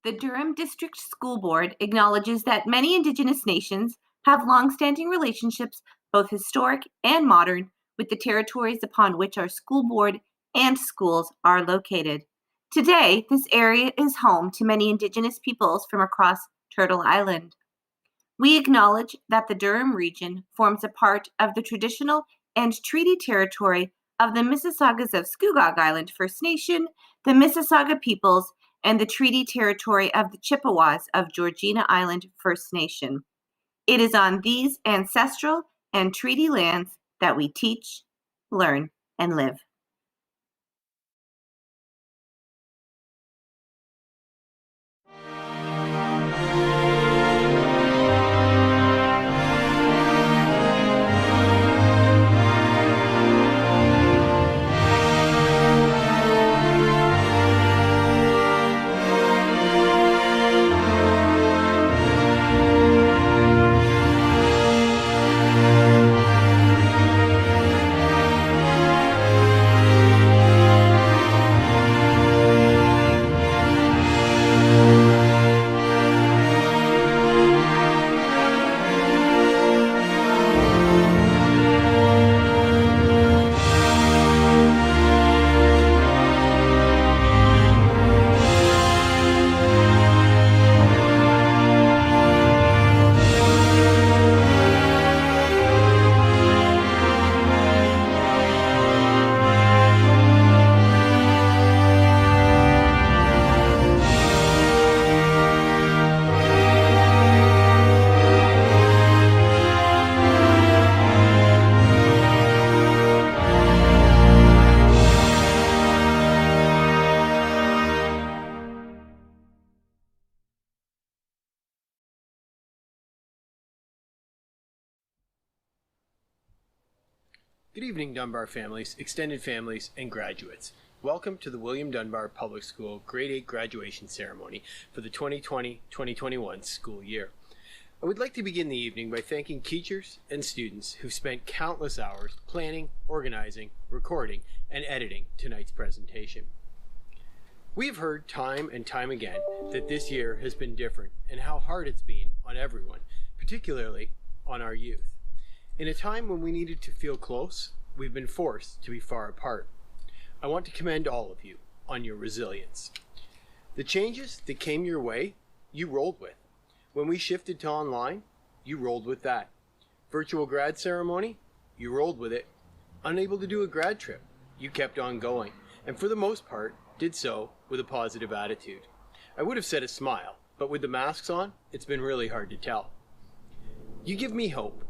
The Durham District School Board acknowledges that many Indigenous nations have long-standing relationships, both historic and modern, with the territories upon which our school board and schools are located. Today, this area is home to many Indigenous peoples from across Turtle Island. We acknowledge that the Durham region forms a part of the traditional and treaty territory of the Mississaugas of Scugog Island First Nation, the Mississauga peoples, and the treaty territory of the Chippewas of Georgina Island First Nation. It is on these ancestral and treaty lands that we teach, learn, and live. Good evening, Dunbar families, extended families, and graduates. Welcome to the William Dunbar Public School Grade 8 graduation ceremony for the 2020-2021 school year. I would like to begin the evening by thanking teachers and students who've spent countless hours planning, organizing, recording, and editing tonight's presentation. We've heard time and time again that this year has been different and how hard it's been on everyone, particularly on our youth. In a time when we needed to feel close, we've been forced to be far apart. I want to commend all of you on your resilience. The changes that came your way, you rolled with. When we shifted to online, you rolled with that. Virtual grad ceremony, you rolled with it. Unable to do a grad trip, you kept on going, and for the most part, did so with a positive attitude. I would have said a smile, but with the masks on, it's been really hard to tell. You give me hope.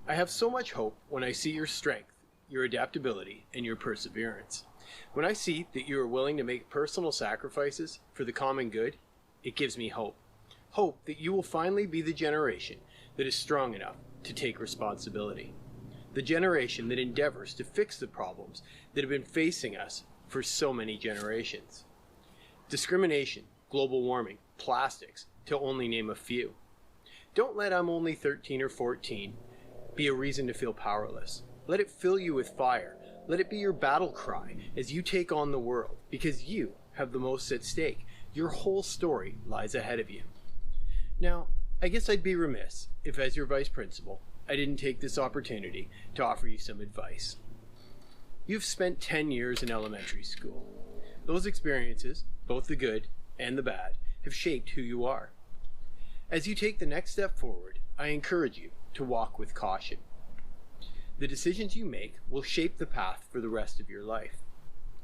I have so much hope when I see your strength, your adaptability, and your perseverance. When I see that you are willing to make personal sacrifices for the common good, it gives me hope. Hope that you will finally be the generation that is strong enough to take responsibility. The generation that endeavors to fix the problems that have been facing us for so many generations. Discrimination, global warming, plastics, to only name a few. Don't let I'm only 13 or 14 be a reason to feel powerless. Let it fill you with fire. Let it be your battle cry as you take on the world, because you have the most at stake. Your whole story lies ahead of you. Now, I guess I'd be remiss if, as your vice principal, I didn't take this opportunity to offer you some advice. You've spent 10 years in elementary school. Those experiences, both the good and the bad, have shaped who you are. As you take the next step forward, I encourage you to walk with caution. The decisions you make will shape the path for the rest of your life.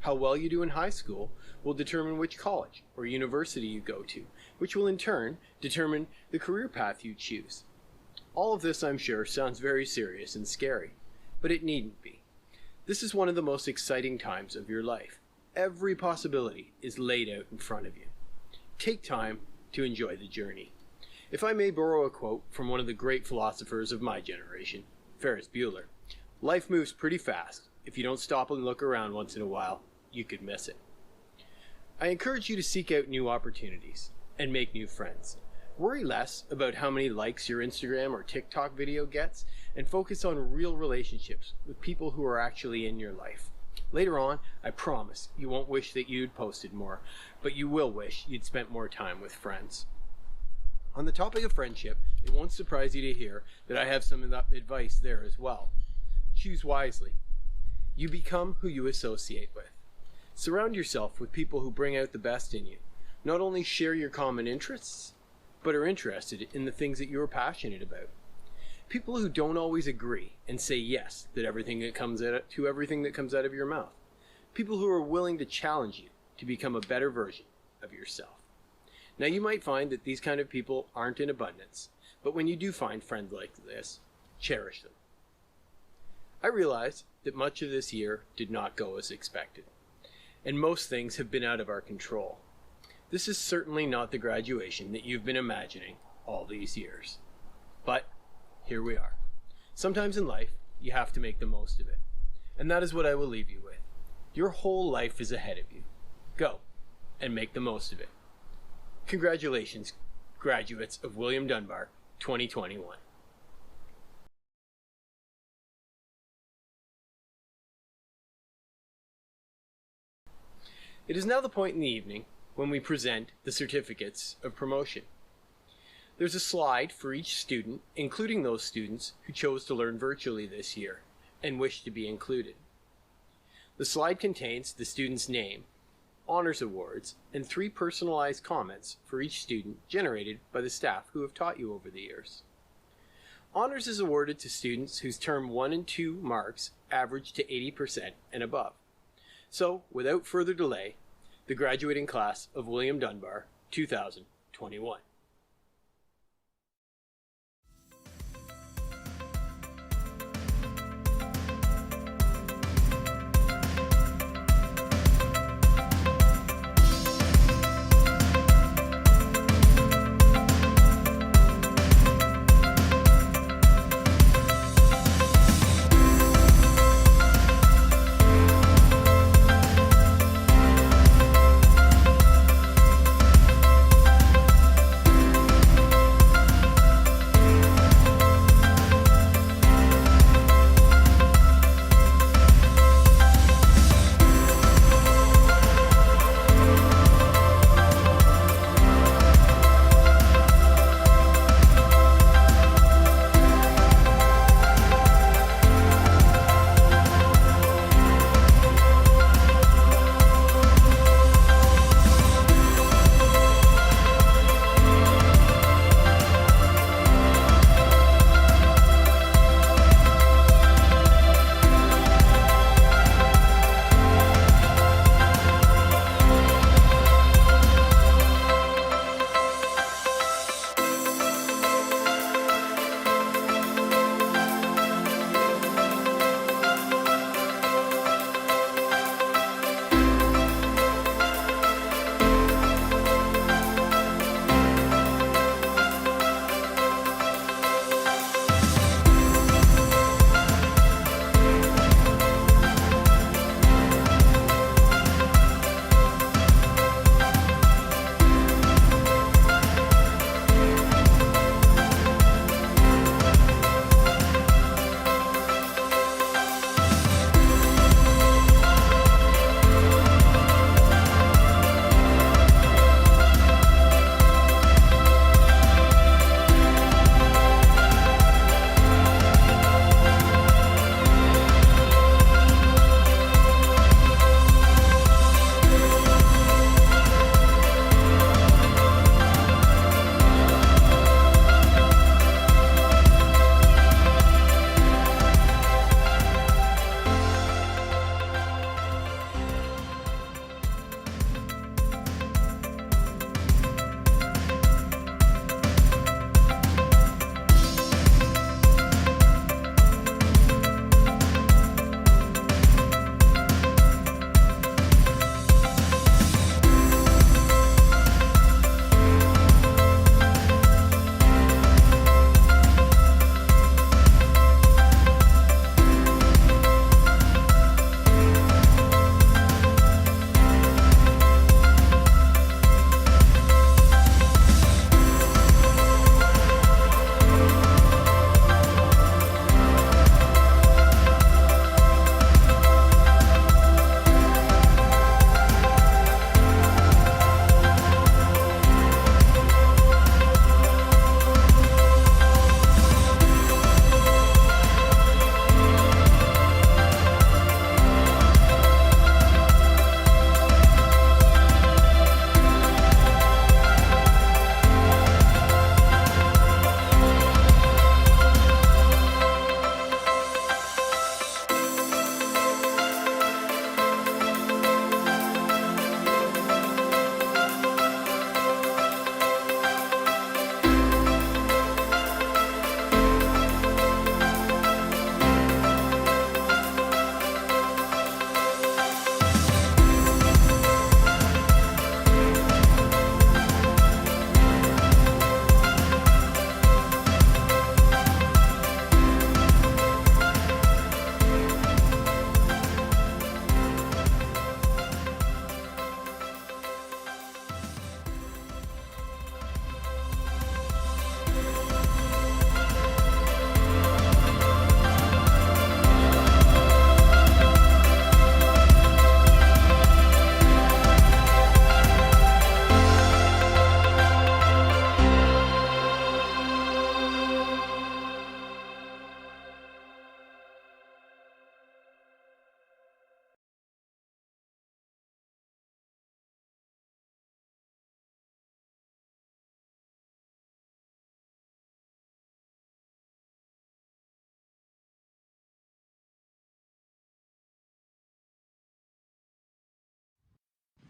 How well you do in high school will determine which college or university you go to, which will in turn determine the career path you choose. All of this, I'm sure, sounds very serious and scary, but it needn't be. This is one of the most exciting times of your life. Every possibility is laid out in front of you. Take time to enjoy the journey. If I may borrow a quote from one of the great philosophers of my generation, Ferris Bueller, life moves pretty fast. If you don't stop and look around once in a while, you could miss it. I encourage you to seek out new opportunities and make new friends. Worry less about how many likes your Instagram or TikTok video gets and focus on real relationships with people who are actually in your life. Later on, I promise you won't wish that you'd posted more, but you will wish you'd spent more time with friends. On the topic of friendship, it won't surprise you to hear that I have some advice there as well. Choose wisely. You become who you associate with. Surround yourself with people who bring out the best in you. Not only share your common interests, but are interested in the things that you are passionate about. People who don't always agree and say yes to everything that comes out of your mouth. People who are willing to challenge you to become a better version of yourself. Now, you might find that these kind of people aren't in abundance, but when you do find friends like this, cherish them. I realize that much of this year did not go as expected, and most things have been out of our control. This is certainly not the graduation that you've been imagining all these years. But here we are. Sometimes in life, you have to make the most of it. And that is what I will leave you with. Your whole life is ahead of you. Go and make the most of it. Congratulations, graduates of William Dunbar 2021. It is now the point in the evening when we present the certificates of promotion. There's a slide for each student, including those students who chose to learn virtually this year and wish to be included. The slide contains the student's name, honors awards, and 3 personalized comments for each student generated by the staff who have taught you over the years. Honors is awarded to students whose term 1 and 2 marks average to 80% and above. So, without further delay, the graduating class of William Dunbar 2021.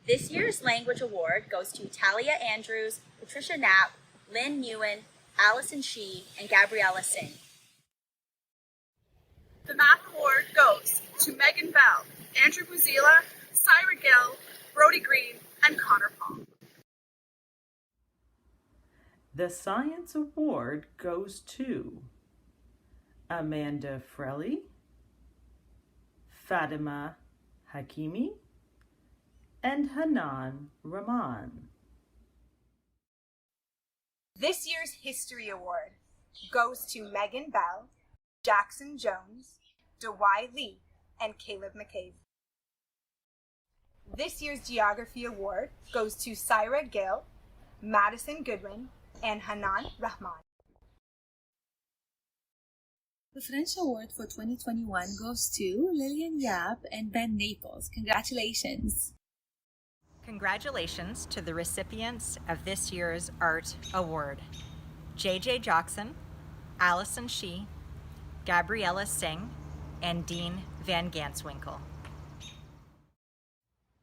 This year's Language Award goes to Talia Andrews, Patricia Knapp, Lynn Newen, Allison Shee, and Gabriella Singh. The Math Award goes to Megan Bell, Andrew Buzila, Syra Gill, Brody Green, and Connor Paul. The Science Award goes to Amanda Frelly, Fatima Hakimi, and Hanan Rahman. This year's History Award goes to Megan Bell, Jackson Jones, Dewey Lee, and Caleb McCabe. This year's Geography Award goes to Syra Gill, Madison Goodwin, and Hanan Rahman. The French Award for 2021 goes to Lillian Yap and Ben Naples. Congratulations! Congratulations to the recipients of this year's Art Award. JJ Jackson, Allison Shee, Gabriella Singh, and Dean Van Ganswinkel.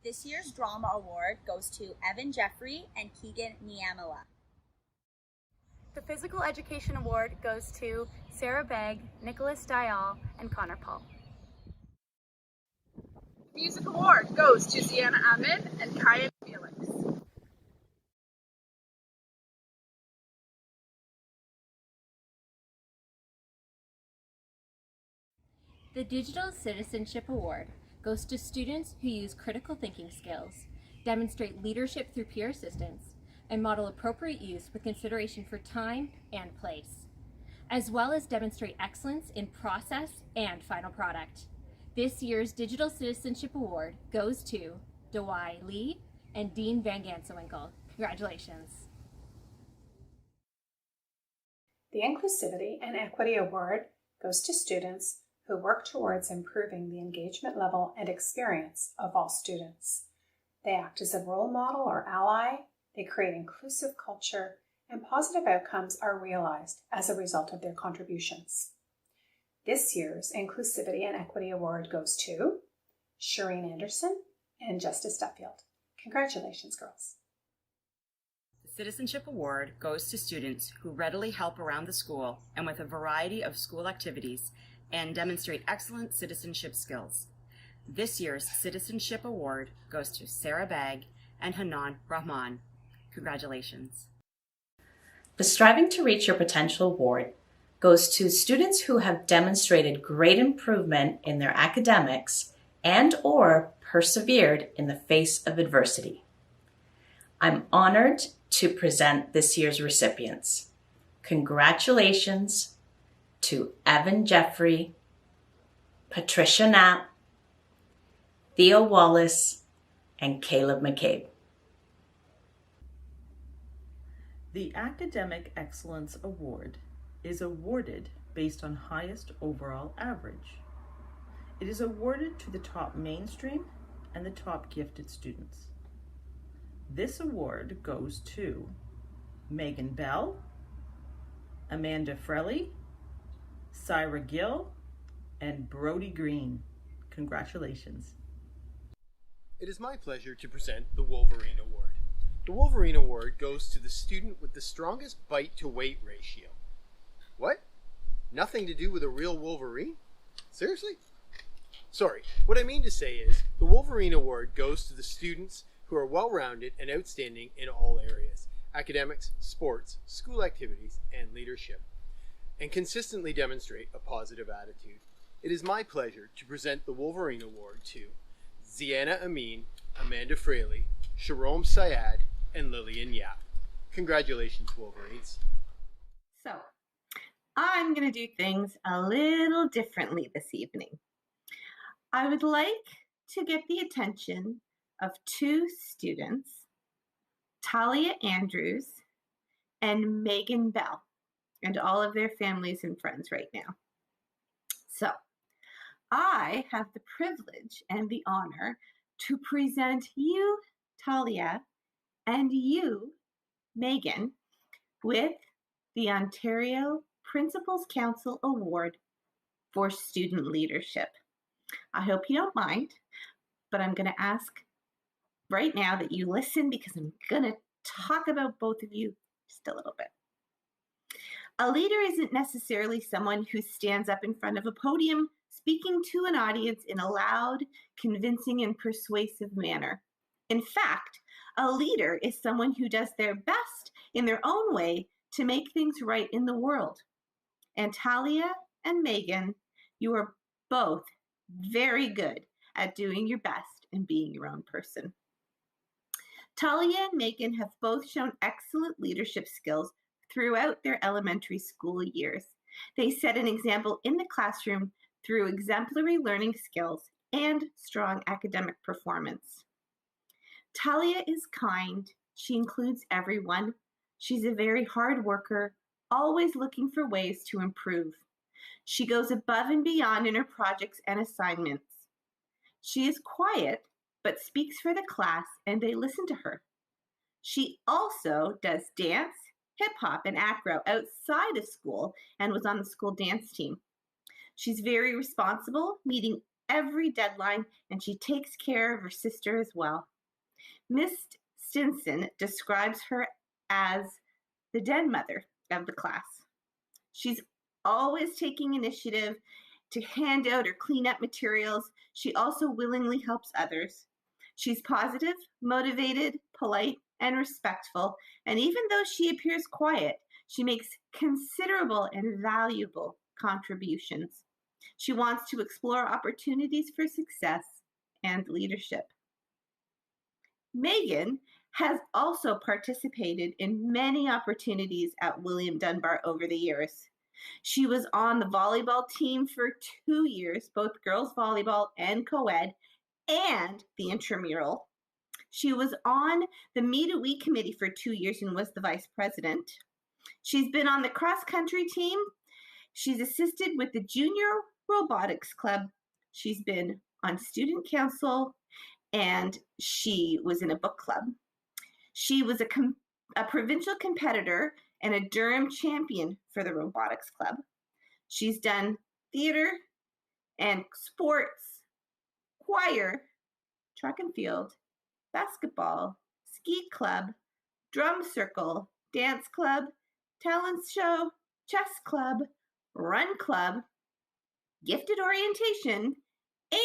This year's Drama Award goes to Evan Jeffrey and Keegan Niamela. The Physical Education Award goes to Sarah Begg, Nicholas Dial, and Connor Paul. The Music Award goes to Ziana Ahmed and Kaya Felix. The Digital Citizenship Award goes to students who use critical thinking skills, demonstrate leadership through peer assistance, and model appropriate use with consideration for time and place, as well as demonstrate excellence in process and final product. This year's Digital Citizenship Award goes to Dewey Lee and Dean Van Gansewinkel. Congratulations. The Inclusivity and Equity Award goes to students who work towards improving the engagement level and experience of all students. They act as a role model or ally, they create inclusive culture, and positive outcomes are realized as a result of their contributions. This year's Inclusivity and Equity Award goes to Shireen Anderson and Justice Duffield. Congratulations, girls. The Citizenship Award goes to students who readily help around the school and with a variety of school activities and demonstrate excellent citizenship skills. This year's Citizenship Award goes to Sarah Bagg and Hanan Rahman. Congratulations. The Striving to Reach Your Potential Award goes to students who have demonstrated great improvement in their academics and/or persevered in the face of adversity. I'm honored to present this year's recipients. Congratulations to Evan Jeffrey, Patricia Knapp, Theo Wallace, and Caleb McCabe. The Academic Excellence Award is awarded based on highest overall average. It is awarded to the top mainstream and the top gifted students. This award goes to Megan Bell, Amanda Frelly, Syra Gill, and Brody Green. Congratulations. It is my pleasure to present the Wolverine Award. The Wolverine Award goes to the student with the strongest bite to weight ratio. What? Nothing to do with a real Wolverine? Seriously? Sorry, what I mean to say is, the Wolverine Award goes to the students who are well-rounded and outstanding in all areas, academics, sports, school activities, and leadership, and consistently demonstrate a positive attitude. It is my pleasure to present the Wolverine Award to Ziana Amin, Amanda Fraley, Sharom Syed, and Lillian Yap. Congratulations, Wolverines. So, I'm going to do things a little differently this evening. I would like to get the attention of two students, Talia Andrews and Megan Bell, and all of their families and friends right now. So, I have the privilege and the honor to present you, Talia, and you, Megan, with the Ontario Principals Council Award for Student Leadership. I hope you don't mind, but I'm going to ask right now that you listen because I'm going to talk about both of you just a little bit. A leader isn't necessarily someone who stands up in front of a podium speaking to an audience in a loud, convincing, and persuasive manner. In fact, a leader is someone who does their best in their own way to make things right in the world. And Talia and Megan, you are both very good at doing your best and being your own person. Talia and Megan have both shown excellent leadership skills throughout their elementary school years. They set an example in the classroom through exemplary learning skills and strong academic performance. Talia is kind. She includes everyone. She's a very hard worker, always looking for ways to improve. She goes above and beyond in her projects and assignments. She is quiet, but speaks for the class, and they listen to her. She also does dance, hip hop, and acro outside of school and was on the school dance team. She's very responsible, meeting every deadline, and she takes care of her sister as well. Miss Stinson describes her as the den mother of the class. She's always taking initiative to hand out or clean up materials. She also willingly helps others. She's positive, motivated, polite, and respectful, and even though she appears quiet, she makes considerable and valuable contributions. She wants to explore opportunities for success and leadership. Megan has also participated in many opportunities at William Dunbar over the years. She was on the volleyball team for 2 years, both girls volleyball and co-ed, and the intramural. She was on the Meet a Week committee for 2 years and was the vice president. She's been on the cross-country team. She's assisted with the Junior Robotics Club. She's been on student council, and she was in a book club. She was a provincial competitor and a Durham champion for the Robotics Club. She's done theater and sports, choir, track and field, basketball, ski club, drum circle, dance club, talent show, chess club, run club, gifted orientation,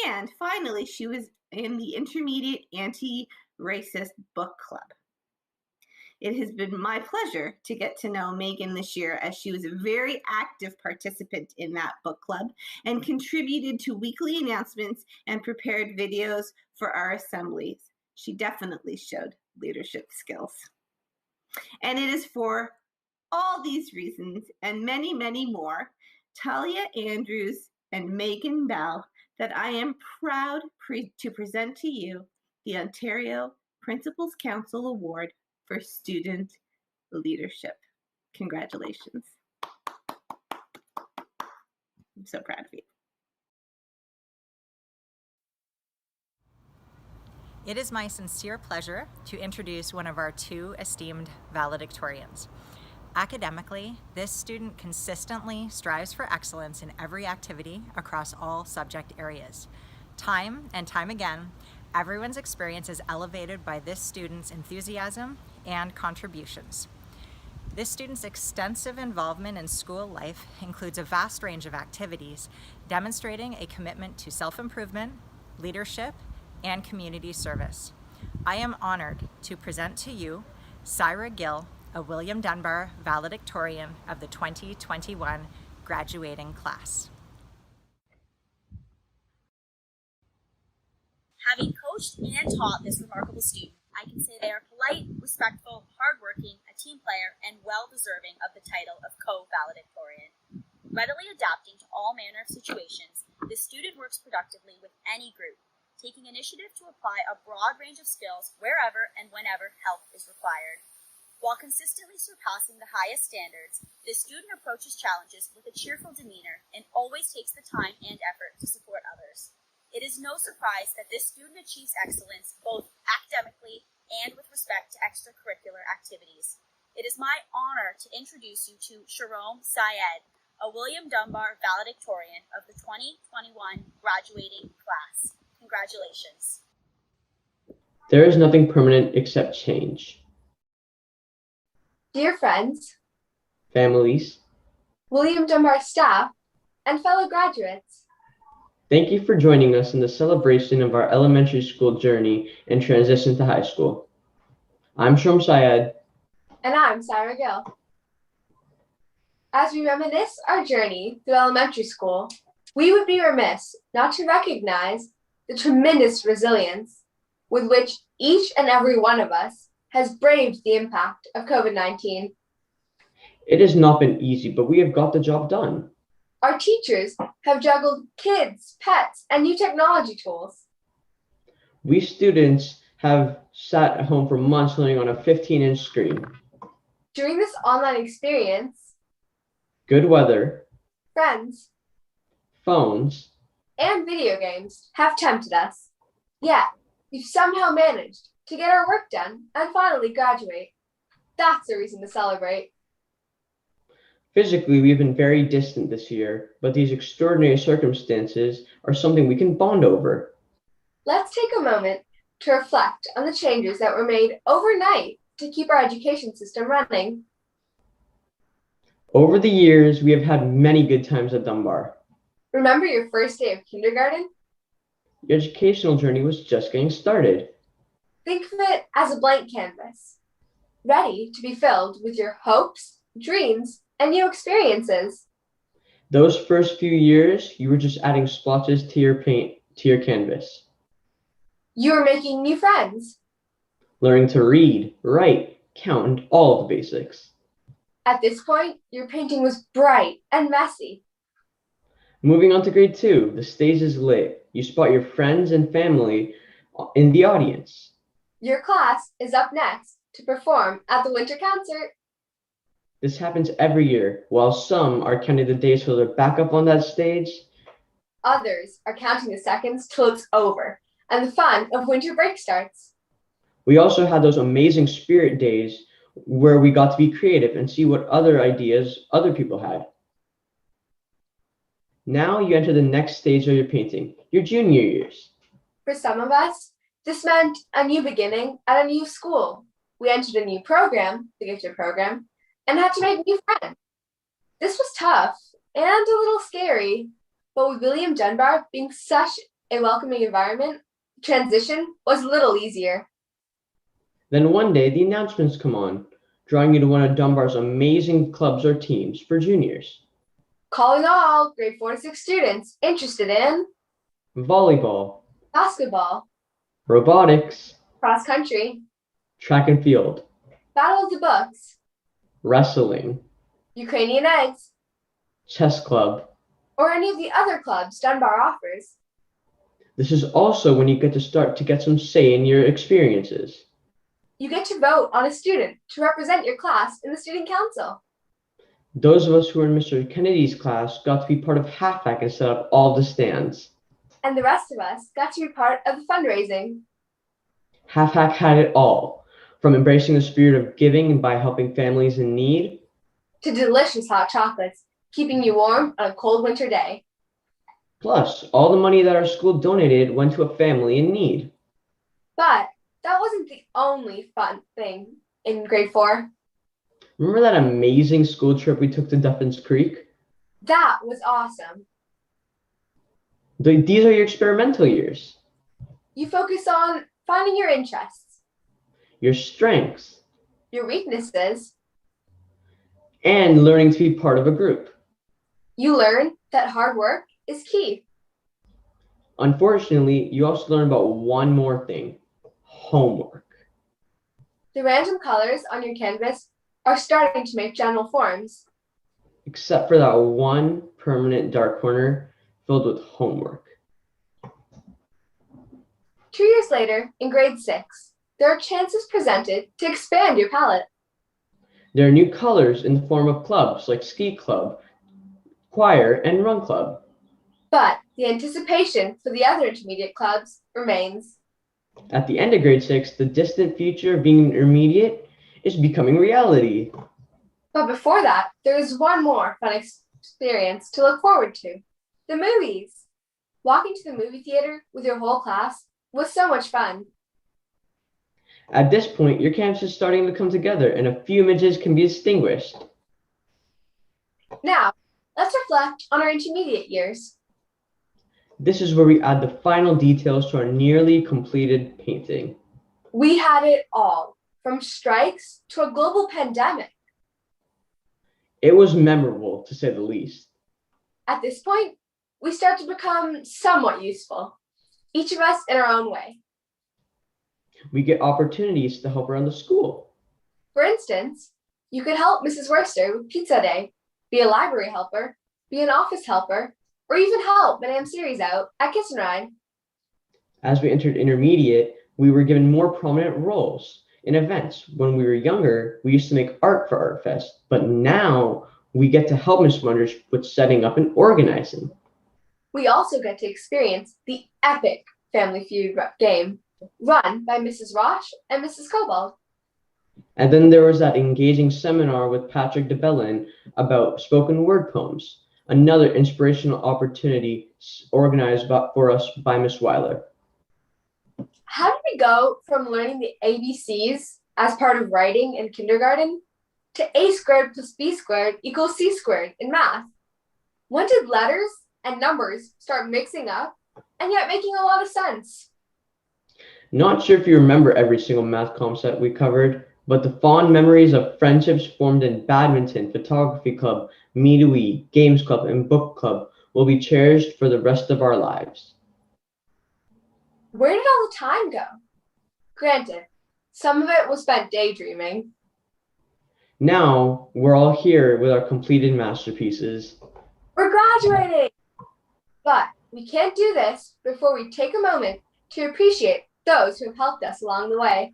and finally, she was in the intermediate anti-racist book club. It has been my pleasure to get to know Megan this year, as she was a very active participant in that book club and contributed to weekly announcements and prepared videos for our assemblies. She definitely showed leadership skills. And it is for all these reasons and many, many more, Talia Andrews and Megan Bell, that I am proud to present to you the Ontario Principals Council Award for Student Leadership. Congratulations. I'm so proud of you. It is my sincere pleasure to introduce one of our 2 esteemed valedictorians. Academically, this student consistently strives for excellence in every activity across all subject areas. Time and time again, everyone's experience is elevated by this student's enthusiasm and contributions. This student's extensive involvement in school life includes a vast range of activities, demonstrating a commitment to self-improvement, leadership, and community service. I am honored to present to you Syra Gill, a William Dunbar valedictorian of the 2021 graduating class. Having coached and taught this remarkable student, I can say they are polite, respectful, hardworking, a team player, and well-deserving of the title of co-valedictorian. Readily adapting to all manner of situations, this student works productively with any group, taking initiative to apply a broad range of skills wherever and whenever help is required. While consistently surpassing the highest standards, this student approaches challenges with a cheerful demeanor and always takes the time and effort to support others. It is no surprise that this student achieves excellence both academically and with respect to extracurricular activities. It is my honor to introduce you to Sharon Syed, a William Dunbar valedictorian of the 2021 graduating class. Congratulations. There is nothing permanent except change. Dear friends, Families, William Dunbar staff, and fellow graduates, thank you for joining us in the celebration of our elementary school journey and transition to high school. I'm Shom Syed. and I'm Syra Gill. As we reminisce our journey through elementary school, we would be remiss not to recognize the tremendous resilience with which each and every one of us has braved the impact of COVID-19. It has not been easy, but we have got the job done. Our teachers have juggled kids, pets, and new technology tools. We students have sat at home for months learning on a 15-inch screen. During this online experience, Good weather, friends, phones, and video games have tempted us. Yet, we've somehow managed to get our work done and finally graduate. That's a reason to celebrate. physically, we've been very distant this year, but these extraordinary circumstances are something we can bond over. Let's take a moment to reflect on the changes that were made overnight to keep our education system running. Over the years, we have had many good times at Dunbar. Remember your first day of kindergarten? Your educational journey was just getting started. Think of it as a blank canvas, ready to be filled with your hopes, dreams, and new experiences. Those first few years, you were just adding splotches to your paint, to your canvas. You were making new friends. Learning to read, write, count, and all of the basics. At this point, your painting was bright and messy. Moving on to grade 2, the stage is lit. You spot your friends and family in the audience. Your class is up next to perform at the winter concert. This happens every year. While some are counting the days till they're back up on that stage, others are counting the seconds till it's over and the fun of winter break starts. We also had those amazing spirit days where we got to be creative and see what other ideas other people had. Now you enter the next stage of your painting, your junior years. For some of us, this meant a new beginning at a new school. We entered a new program, the gifted program, and had to make new friends. This was tough and a little scary, but with William Dunbar being such a welcoming environment, transition was a little easier. Then one day the announcements come on, drawing you to one of Dunbar's amazing clubs or teams for juniors. Calling all grade 4 to 6 students interested in Volleyball, basketball, robotics, cross country, track and field, battle of the books, wrestling, Ukrainian eggs, chess club. or any of the other clubs Dunbar offers. This is also when you get to start to get some say in your experiences. You get to vote on a student to represent your class in the student council. Those of us who were in Mr. Kennedy's class got to be part of Halfback and set up all the stands. And the rest of us got to be part of the fundraising. Halfback had it all, from embracing the spirit of giving by helping families in need, to delicious hot chocolates, keeping you warm on a cold winter day. Plus, all the money that our school donated went to a family in need. But that wasn't the only fun thing in grade 4. Remember that amazing school trip we took to Duffins Creek? That was awesome. These are your experimental years. You focus on finding your interests, Your strengths, your weaknesses. and learning to be part of a group. You learn that hard work is key. Unfortunately, you also learn about one more thing: homework. The random colors on your canvas are starting to make general forms. Except for that one permanent dark corner filled with homework. 2 years later, in grade 6, there are chances presented to expand your palette. There are new colors in the form of clubs like ski club, choir, and run club. But the anticipation for the other intermediate clubs remains. At the end of grade 6, the distant future of being an intermediate is becoming reality. But before that, there is one more fun experience to look forward to: the movies. Walking to the movie theater with your whole class was so much fun. At this point, your campus is starting to come together and a few images can be distinguished. Now, let's reflect on our intermediate years. This is where we add the final details to our nearly completed painting. We had it all, from strikes to a global pandemic. It was memorable, to say the least. At this point, we start to become somewhat useful, each of us in our own way. We get opportunities to help around the school. For instance, you could help Mrs. Worcester with pizza day, be a library helper, be an office helper, or even help Madame Series out at Kiss and Ride. As we entered intermediate, we were given more prominent roles in events. When we were younger, we used to make art for Art Fest, but now we get to help Ms. Wonders with setting up and organizing. We also get to experience the epic Family Feud game run by Mrs. Roche and Mrs. Cobalt. And then there was that engaging seminar with Patrick DeBellin about spoken word poems, another inspirational opportunity organized for us by Miss Weiler. How did we go from learning the ABCs as part of writing in kindergarten to A squared plus B squared equals C squared in math? When did letters and numbers start mixing up and yet making a lot of sense? Not sure if you remember every single math concept we covered, but the fond memories of friendships formed in badminton, photography club, Me to We, games club, and book club will be cherished for the rest of our lives. Where did all the time go? Granted, some of it was spent daydreaming. Now, we're all here with our completed masterpieces. We're graduating! But we can't do this before we take a moment to appreciate those who have helped us along the way.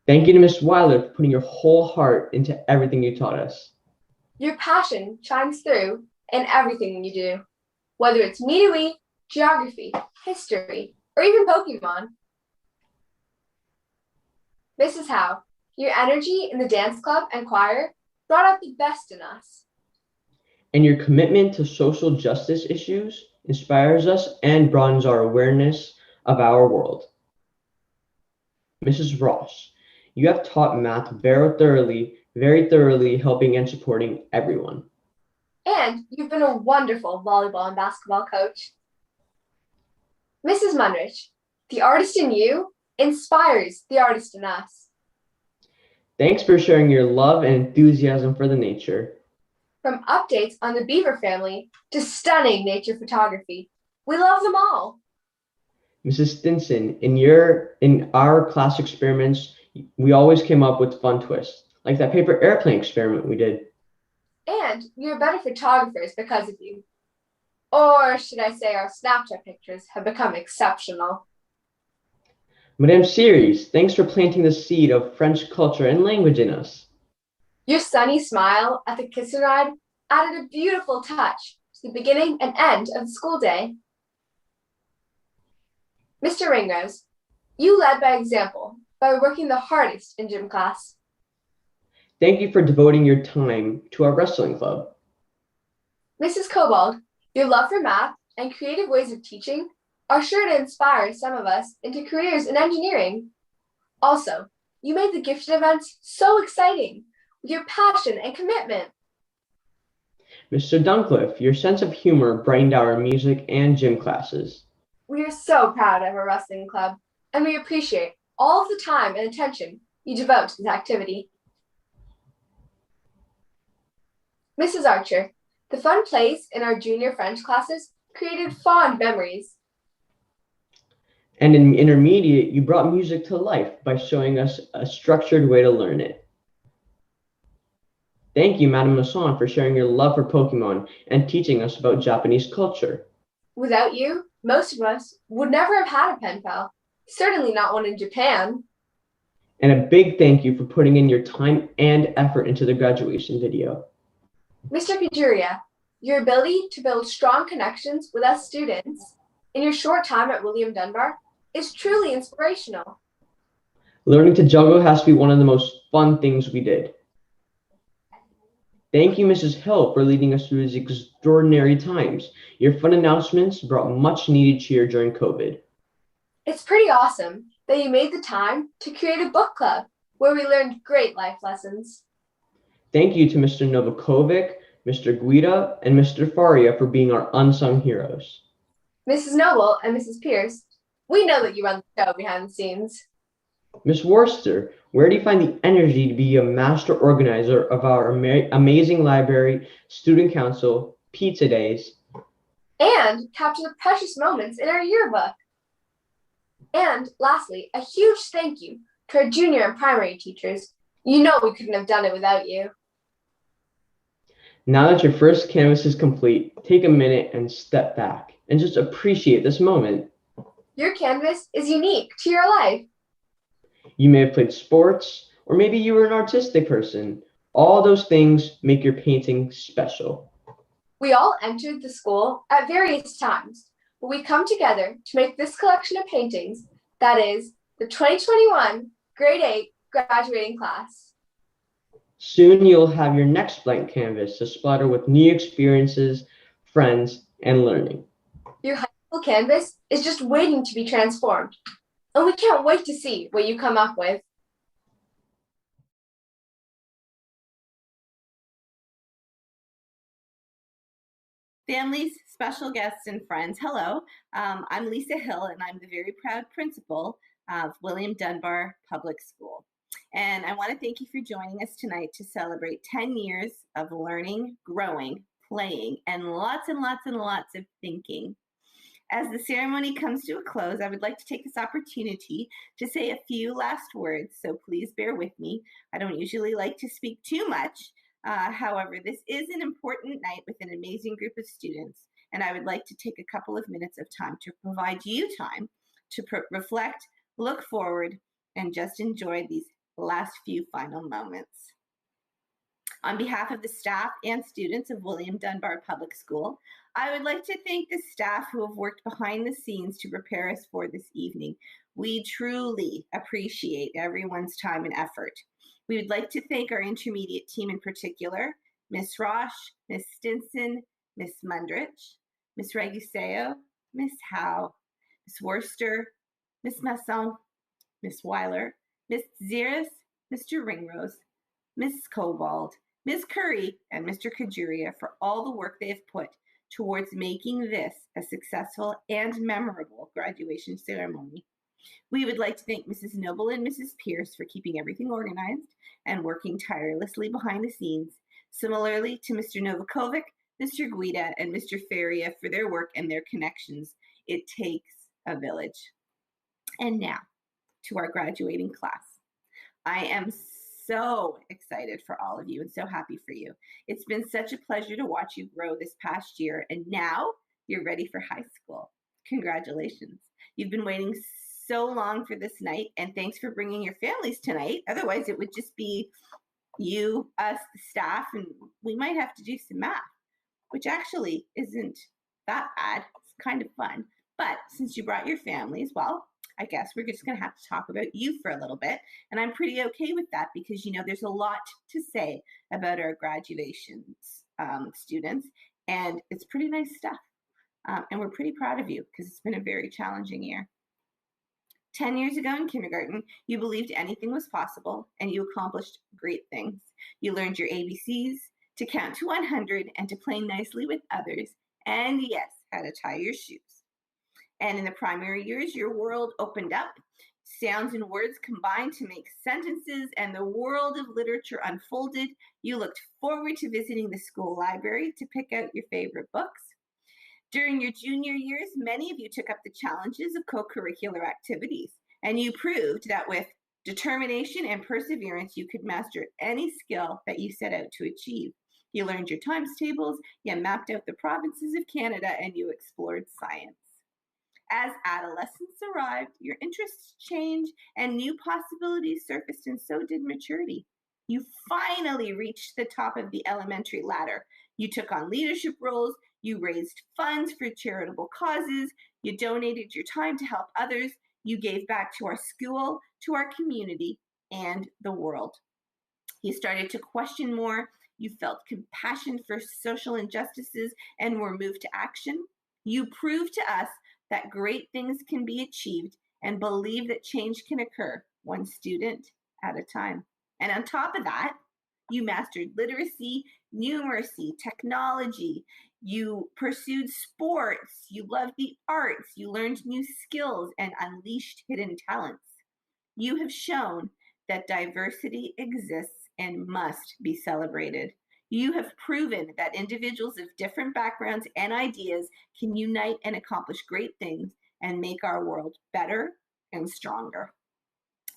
Thank you to Miss Weiler for putting your whole heart into everything you taught us. Your passion shines through in everything you do, whether it's Me to We, geography, history, or even Pokemon. Mrs. Howe, your energy in the dance club and choir brought out the best in us. And your commitment to social justice issues inspires us and broadens our awareness of our world. Mrs. Ross, you have taught math very thoroughly, helping and supporting everyone. And you've been a wonderful volleyball and basketball coach. Mrs. Munrich, the artist in you inspires the artist in us. Thanks for sharing your love and enthusiasm for the nature. From updates on the beaver family to stunning nature photography, we love them all. Mrs. Stinson, in our class experiments, we always came up with fun twists, like that paper airplane experiment we did. And we are better photographers because of you. Or should I say our Snapchat pictures have become exceptional. Madame Series, thanks for planting the seed of French culture and language in us. Your sunny smile at the kiss and ride added a beautiful touch to the beginning and end of the school day. Mr. Ringrose, you led by example by working the hardest in gym class. Thank you for devoting your time to our wrestling club. Mrs. Cobalt, your love for math and creative ways of teaching are sure to inspire some of us into careers in engineering. Also, you made the gifted events so exciting with your passion and commitment. Mr. Duncliffe, your sense of humor brightened our music and gym classes. We are so proud of our wrestling club, and we appreciate all of the time and attention you devote to this activity. Mrs. Archer, the fun plays in our junior French classes created fond memories. And in intermediate, you brought music to life by showing us a structured way to learn it. Thank you, Madame Masson, for sharing your love for Pokemon and teaching us about Japanese culture. Without you, most of us would never have had a pen pal, certainly not one in Japan. And a big thank you for putting in your time and effort into the graduation video. Mr. Kajuria, your ability to build strong connections with us students in your short time at William Dunbar is truly inspirational. Learning to juggle has to be one of the most fun things we did. Thank you, Mrs. Hill, for leading us through these extraordinary times. Your fun announcements brought much needed cheer during COVID. It's pretty awesome that you made the time to create a book club where we learned great life lessons. Thank you to Mr. Novakovic, Mr. Guida, and Mr. Faria for being our unsung heroes. Mrs. Noble and Mrs. Pierce, we know that you run the show behind the scenes. Miss Worcester, where do you find the energy to be a master organizer of our amazing library, student council, pizza days, and capture the precious moments in our yearbook? And lastly, a huge thank you to our junior and primary teachers. You know we couldn't have done it without you. Now that your first canvas is complete, take a minute and step back and just appreciate this moment. Your canvas is unique to your life. You may have played sports, or maybe you were an artistic person. All those things make your painting special. We all entered the school at various times, but we come together to make this collection of paintings that is the 2021 Grade 8 graduating class. Soon you'll have your next blank canvas to splatter with new experiences, friends, and learning. Your high school canvas is just waiting to be transformed, and we can't wait to see what you come up with. Families, special guests, and friends, hello. I'm Lisa Hill, and I'm the very proud principal of William Dunbar Public School. And I want to thank you for joining us tonight to celebrate 10 years of learning, growing, playing, and lots of thinking. As the ceremony comes to a close, I would like to take this opportunity to say a few last words, so please bear with me. I don't usually like to speak too much. However, this is an important night with an amazing group of students, and I would like to take a couple of minutes of time to provide you time to reflect, look forward, and just enjoy these last few final moments. On behalf of the staff and students of William Dunbar Public School, I would like to thank the staff who have worked behind the scenes to prepare us for this evening. We truly appreciate everyone's time and effort. We would like to thank our intermediate team in particular, Miss Roche, Miss Stinson, Miss Mundrich, Miss Reguseo, Miss Howe, Miss Worcester, Miss Masson, Miss Weiler, Miss Ziris, Mr. Ringrose, Miss Cobald, Ms. Curry, and Mr. Kajuria for all the work they have put towards making this a successful and memorable graduation ceremony. We would like to thank Mrs. Noble and Mrs. Pierce for keeping everything organized and working tirelessly behind the scenes. Similarly to Mr. Novakovic, Mr. Guida, and Mr. Faria for their work and their connections. It takes a village. And now, to our graduating class. I am so excited for all of you and so happy for you. It's been such a pleasure to watch you grow this past year, and now you're ready for high school. Congratulations. You've been waiting so long for this night, and thanks for bringing your families tonight. Otherwise, it would just be you, us, the staff, and we might have to do some math, which actually isn't that bad. It's kind of fun. But since you brought your families, well, I guess we're just going to have to talk about you for a little bit. And I'm pretty okay with that because, you know, there's a lot to say about our graduation students, and it's pretty nice stuff. And we're pretty proud of you because it's been a very challenging year. 10 years ago in kindergarten, you believed anything was possible and you accomplished great things. You learned your ABCs, to count to 100, and to play nicely with others. And yes, how to tie your shoes. And in the primary years, your world opened up. Sounds and words combined to make sentences, and the world of literature unfolded. You looked forward to visiting the school library to pick out your favorite books. During your junior years, many of you took up the challenges of co-curricular activities, and you proved that with determination and perseverance, you could master any skill that you set out to achieve. You learned your times tables, you mapped out the provinces of Canada, and you explored science. As adolescence arrived, your interests changed and new possibilities surfaced, and so did maturity. You finally reached the top of the elementary ladder. You took on leadership roles, you raised funds for charitable causes, you donated your time to help others, you gave back to our school, to our community, and the world. You started to question more, you felt compassion for social injustices, and were moved to action. You proved to us that great things can be achieved, and believe that change can occur one student at a time. And on top of that, you mastered literacy, numeracy, technology, you pursued sports, you loved the arts, you learned new skills and unleashed hidden talents. You have shown that diversity exists and must be celebrated. You have proven that individuals of different backgrounds and ideas can unite and accomplish great things and make our world better and stronger.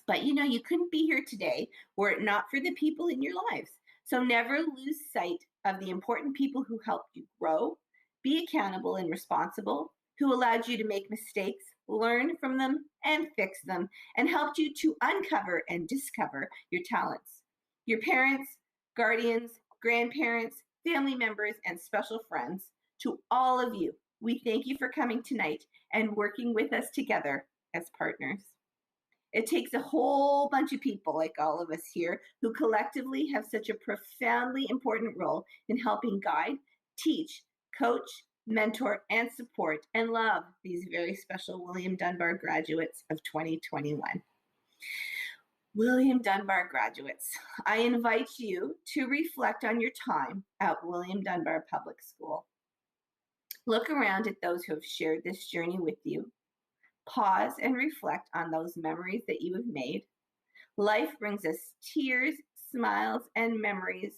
But you couldn't be here today were it not for the people in your lives. So never lose sight of the important people who helped you grow, be accountable and responsible, who allowed you to make mistakes, learn from them and fix them, and helped you to uncover and discover your talents. Your parents, guardians, grandparents, family members, and special friends, to all of you, we thank you for coming tonight and working with us together as partners. It takes a whole bunch of people like all of us here who collectively have such a profoundly important role in helping guide, teach, coach, mentor, and support and love these very special William Dunbar graduates of 2021. William Dunbar graduates, I invite you to reflect on your time at William Dunbar Public School. Look around at those who have shared this journey with you. Pause and reflect on those memories that you have made. Life brings us tears, smiles, and memories.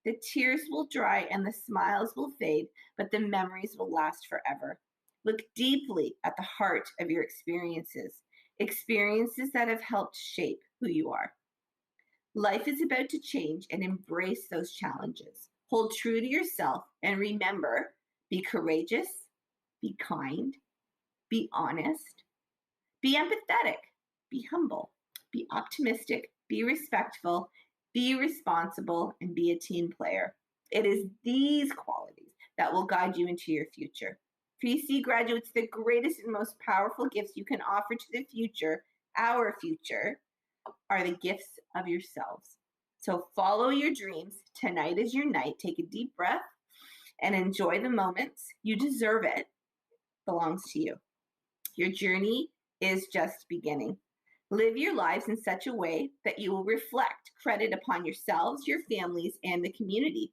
The tears will dry and the smiles will fade, but the memories will last forever. Look deeply at the heart of your experiences that have helped shape who you are. Life is about to change, and embrace those challenges. Hold true to yourself and remember, be courageous, be kind, be honest, be empathetic, be humble, be optimistic, be respectful, be responsible, and be a team player. It is these qualities that will guide you into your future. PC graduates, the greatest and most powerful gifts you can offer to the future, our future, are the gifts of yourselves. So follow your dreams. Tonight is your night. Take a deep breath and enjoy the moments. You deserve it. It belongs to you. Your journey is just beginning. Live your lives in such a way that you will reflect credit upon yourselves, your families, and the community.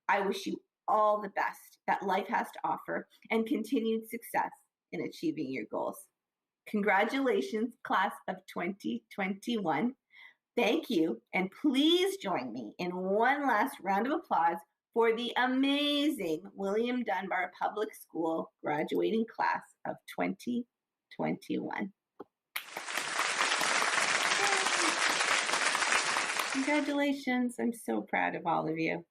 I wish you all the best that life has to offer and continued success in achieving your goals. Congratulations, class of 2021. Thank you, and please join me in one last round of applause for the amazing William Dunbar Public School graduating class of 2021. Congratulations. I'm so proud of all of you.